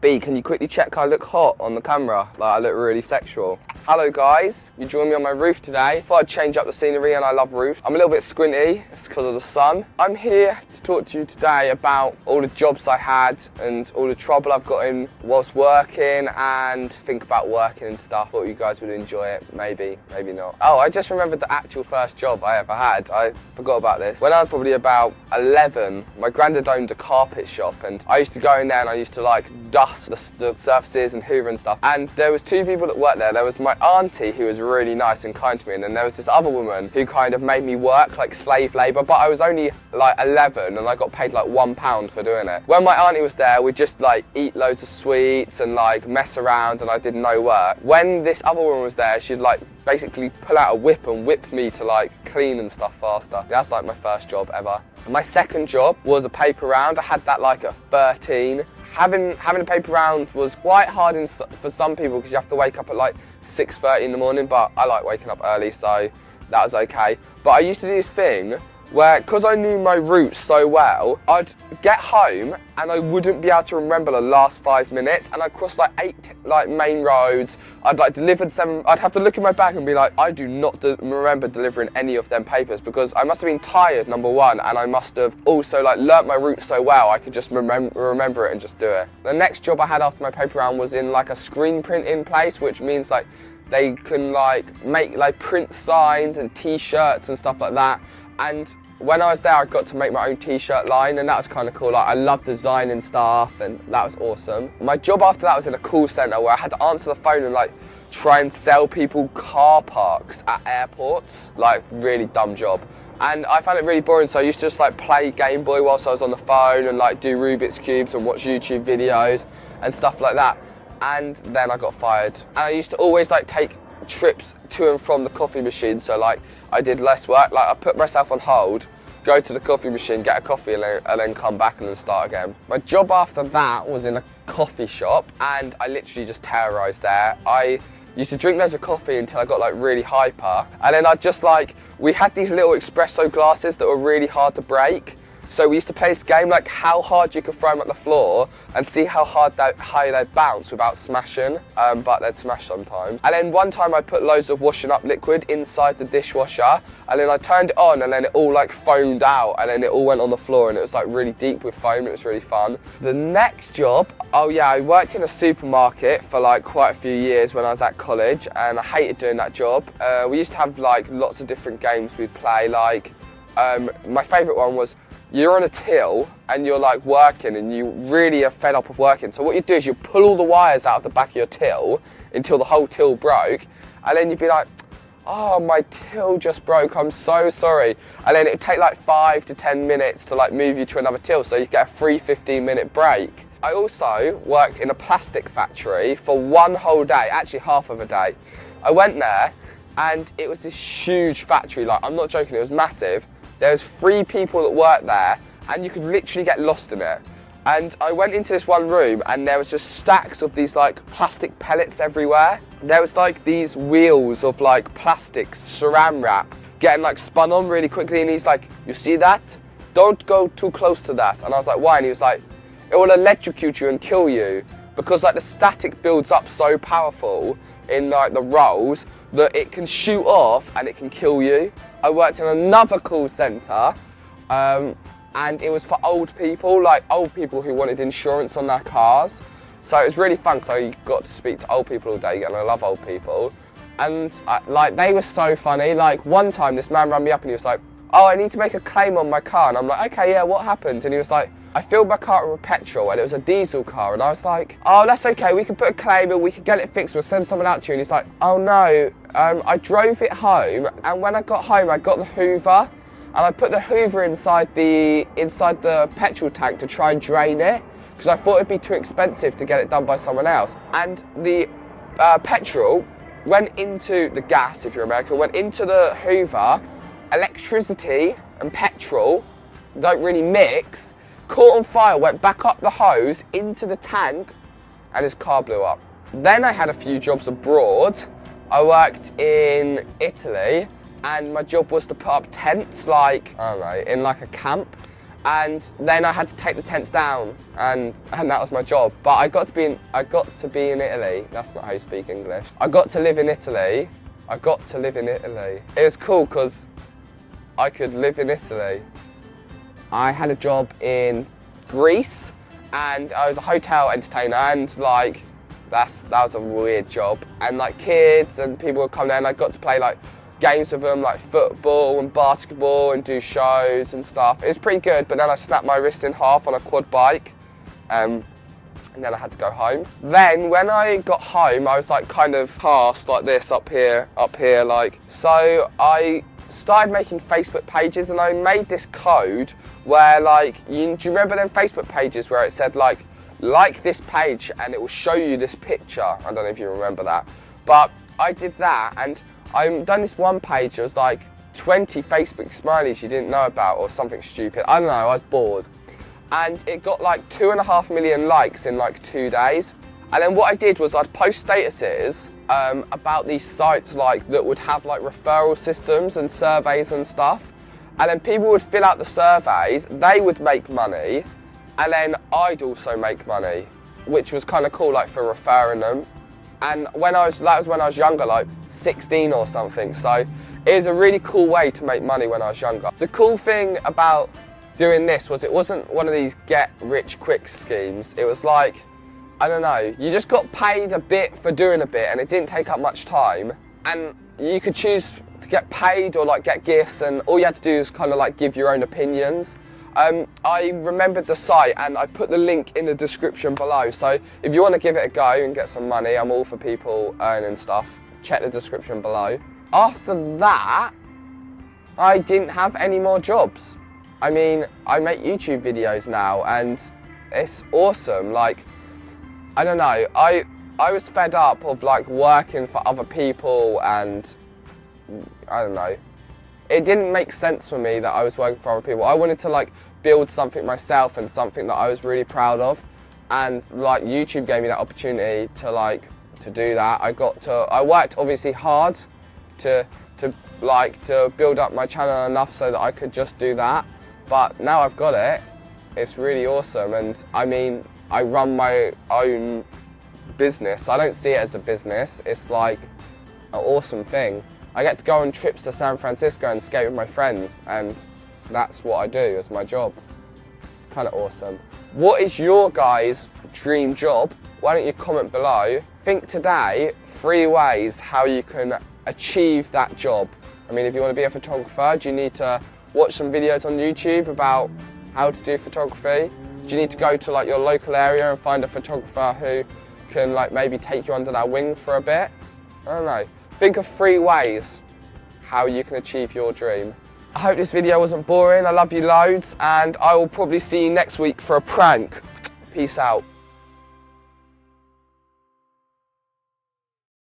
B, can you quickly check I look hot on the camera? Like I look really sexual. Hello guys, you join me on my roof today. Thought I'd change up the scenery and I love roof. I'm a little bit squinty, it's because of the sun. I'm here to talk to you today about all the jobs I had and all the trouble I've got in whilst working and think about working and stuff. Thought you guys would enjoy it, maybe, maybe not. Oh, I just remembered the actual first job I ever had. I forgot about this. When I was probably about 11, my granddad owned a carpet shop and I used to go in there and I used to like dust the surfaces and hoover and stuff. And there was two people that worked there. There was my auntie who was really nice and kind to me, and then there was this other woman who kind of made me work like slave labour, but I was only like 11 and I got paid like £1 for doing it. When my auntie was there, we'd just like eat loads of sweets and like mess around and I did no work. When this other woman was there, she'd like basically pull out a whip and whip me to like clean and stuff faster. That's like my first job ever. My second job was a paper round. I had that like at 13. Having a paper round was quite hard for some people because you have to wake up at like 6:30 in the morning, but I like waking up early, so that was okay. But I used to do this thing where, because I knew my route so well, I'd get home and I wouldn't be able to remember the last 5 minutes, and I'd cross like 8 like main roads. I'd like delivered 7. I'd have to look in my bag and be like, I do not remember delivering any of them papers, because I must have been tired, number one, and I must have also like learnt my route so well I could just remember it and just do it. The next job I had after my paper round was in like a screen printing place, which means like they can like make like print signs and t-shirts and stuff like that. And when I was there, I got to make my own t-shirt line, and that was kind of cool. Like I love designing stuff, and that was awesome. My job after that was in a call centre where I had to answer the phone and like try and sell people car parks at airports. Like really dumb job. And I found it really boring, so I used to just like play Game Boy whilst I was on the phone and like do Rubik's Cubes and watch YouTube videos and stuff like that. And then I got fired. And I used to always like take trips to and from the coffee machine, so like I did less work. Like I put myself on hold, go to the coffee machine, get a coffee, and then come back and then start again. My job after that was in a coffee shop, and I literally just terrorised there. I used to drink loads of coffee until I got like really hyper, and then I'd just like, we had these little espresso glasses that were really hard to break. So we used to play this game, like how hard you could throw them at the floor and see how high they'd bounce without smashing, but they'd smash sometimes. And then one time I put loads of washing up liquid inside the dishwasher, and then I turned it on and then it all like foamed out, and then it all went on the floor, and it was like really deep with foam. It was really fun. The next job, oh yeah, I worked in a supermarket for like quite a few years when I was at college, and I hated doing that job. We used to have like lots of different games we'd play. Like my favourite one was, you're on a till and you're like working and you really are fed up of working. So what you do is you pull all the wires out of the back of your till until the whole till broke, and then you'd be like, oh, my till just broke, I'm so sorry. And then it'd take like 5 to 10 minutes to like move you to another till, so you get a free 15-minute break. I also worked in a plastic factory for one whole day, actually half of a day. I went there and it was this huge factory, like I'm not joking, it was massive. There was 3 people that worked there, and you could literally get lost in it. And I went into this one room and there was just stacks of these like plastic pellets everywhere. There was like these wheels of like plastic saran wrap getting like spun on really quickly, and he's like, you see that? Don't go too close to that. And I was like, why? And he was like, it will electrocute you and kill you, because like the static builds up so powerful in like the rolls that it can shoot off and it can kill you. I worked in another call centre, and it was for old people, like old people who wanted insurance on their cars. So it was really fun, because I got to speak to old people all day, and I love old people. And like they were so funny. Like one time this man rang me up and he was like, oh, I need to make a claim on my car. And I'm like, okay, yeah, what happened? And he was like, I filled my car with petrol and it was a diesel car. And I was like, oh, that's okay, we can put a claim in, we can get it fixed, we'll send someone out to you. And he's like, oh no, I drove it home, and when I got home, I got the Hoover, and I put the Hoover inside the petrol tank to try and drain it, because I thought it'd be too expensive to get it done by someone else. And the petrol went into the gas, if you're American, went into the Hoover. Electricity and petrol don't really mix, caught on fire, went back up the hose into the tank, and his car blew up. Then I had a few jobs abroad. I worked in Italy, and my job was to put up tents, like, I don't know, in like a camp. And then I had to take the tents down, and that was my job. But I got to be in Italy. That's not how you speak English. I got to live in Italy. It was cool because I could live in Italy. I had a job in Greece, and I was a hotel entertainer, and like that was a weird job. And like kids and people would come there, and I got to play like games with them, like football and basketball, and do shows and stuff. It was pretty good, but then I snapped my wrist in half on a quad bike, and then I had to go home. Then when I got home, I was like kind of cast like this up here, like. So I started making Facebook pages, and I made this code where like, do you remember them Facebook pages where it said like this page and it will show you this picture? I don't know if you remember that, but I did that, and I've done this one page. It was like 20 Facebook smileys you didn't know about, or something stupid. I don't know, I was bored. And it got like 2.5 million likes in like 2 days. And then what I did was I'd post statuses about these sites like that would have like referral systems and surveys and stuff. And then people would fill out the surveys, they would make money, and then I'd also make money, which was kind of cool, like for referring them. And that was when I was younger, like 16 or something. So it was a really cool way to make money when I was younger. The cool thing about doing this was it wasn't one of these get rich quick schemes. It was like, I don't know, you just got paid a bit for doing a bit, and it didn't take up much time. And you could choose to get paid or like get gifts, and all you had to do is kind of like give your own opinions. I remembered the site, and I put the link in the description below. So if you want to give it a go and get some money, I'm all for people earning stuff. Check the description below. After that, I didn't have any more jobs. I mean, I make YouTube videos now, and it's awesome. Like, I don't know, I was fed up of like working for other people, and I don't know. It didn't make sense for me that I was working for other people. I wanted to like build something myself, and something that I was really proud of. And like YouTube gave me that opportunity to do that. I worked obviously hard to build up my channel enough so that I could just do that. But now I've got it, it's really awesome. And I mean, I run my own business. I don't see it as a business. It's like an awesome thing. I get to go on trips to San Francisco and skate with my friends, and that's what I do as my job. It's kind of awesome. What is your guys' dream job? Why don't you comment below? Think today 3 ways how you can achieve that job. I mean, if you want to be a photographer, do you need to watch some videos on YouTube about how to do photography? Do you need to go to like your local area and find a photographer who can like maybe take you under their wing for a bit? I don't know. Think of 3 ways how you can achieve your dream. I hope this video wasn't boring. I love you loads, and I will probably see you next week for a prank. Peace out.